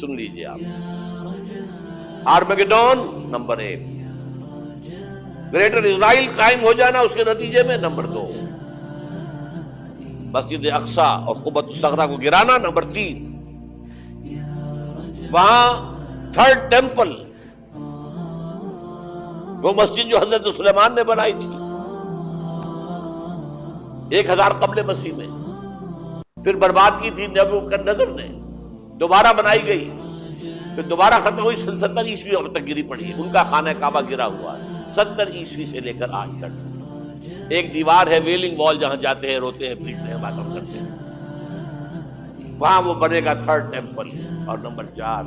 سن لیجئے آپ. آرمیگیڈون number 1، greater اسرائیل قائم ہو جانا اس کے نتیجے میں نمبر 2، مسجد اقصی اور قبۃ الصخرہ کو گرانا نمبر 3، وہاں تھرڈ ٹیمپل وہ مسجد جو حضرت سلیمان نے بنائی تھی 1000 قبل مسیح میں، پھر برباد کی تھی نبوکدنضر نے، دوبارہ بنائی گئی، پھر دوبارہ ختم ہوئی 70 عیسوی تک گری پڑی ہے. ان کا خانہ کعبہ گرا ہوا ہے 70 عیسوی سے لے کر آج تک. ایک دیوار ہے ویلنگ وال، جہاں جاتے ہیں روتے ہیں پیٹتے ہیں ماتم کرتے ہیں، وہاں وہ بنے گا تھرڈ ٹیمپل. اور نمبر 4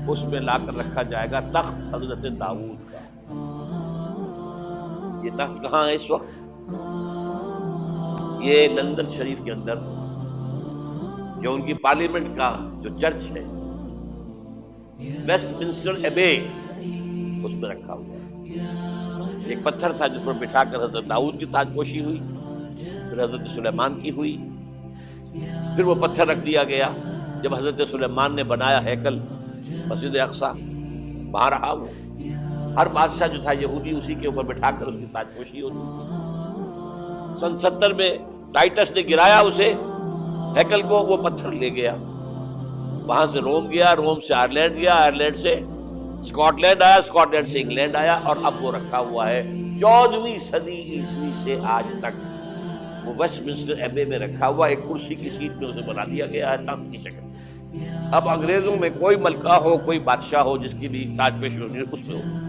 اس میں لا کر رکھا جائے گا تخت حضرت داؤد کا. یہ تخت کہاں ہے اس وقت؟ یہ لندن شریف کے اندر جو ان کی پارلیمنٹ کا جو چرچ ہے ویسٹ منسٹر ایبے، اس میں رکھا ہوا ہے. ایک پتھر تھا جس پر بٹھا کر حضرت داؤد کی تاج پوشی ہوئی، پھر حضرت سلیمان کی ہوئی، پھر وہ پتھر رکھ دیا گیا جب حضرت سلیمان نے بنایا ہیکل مسجد اقصی، وہاں رہا وہ. ہر بادشاہ جو تھا یہودی اسی کے اوپر بٹھا کر اس کی تاج پوشی ہوتی. سن 70 میں ٹائٹس نے گرایا اسے ہیکل کو، وہ پتھر لے گیا، وہاں سے روم گیا، روم سے آئرلینڈ گیا، آئرلینڈ سے اسکاٹ لینڈ آیا، اسکاٹ لینڈ سے انگلینڈ آیا، اور اب وہ رکھا ہوا ہے 14ویں صدی عیسوی سے آج تک. وہ ویسٹ منسٹر ایبے میں رکھا ہوا، ایک کرسی کی سیٹ میں اسے بنا دیا گیا ہے تخت کی شکل. اب انگریزوں میں کوئی ملکہ ہو، کوئی بادشاہ ہو جس کی بھی تاج پوشی ہونی ہے، اس میں ہو.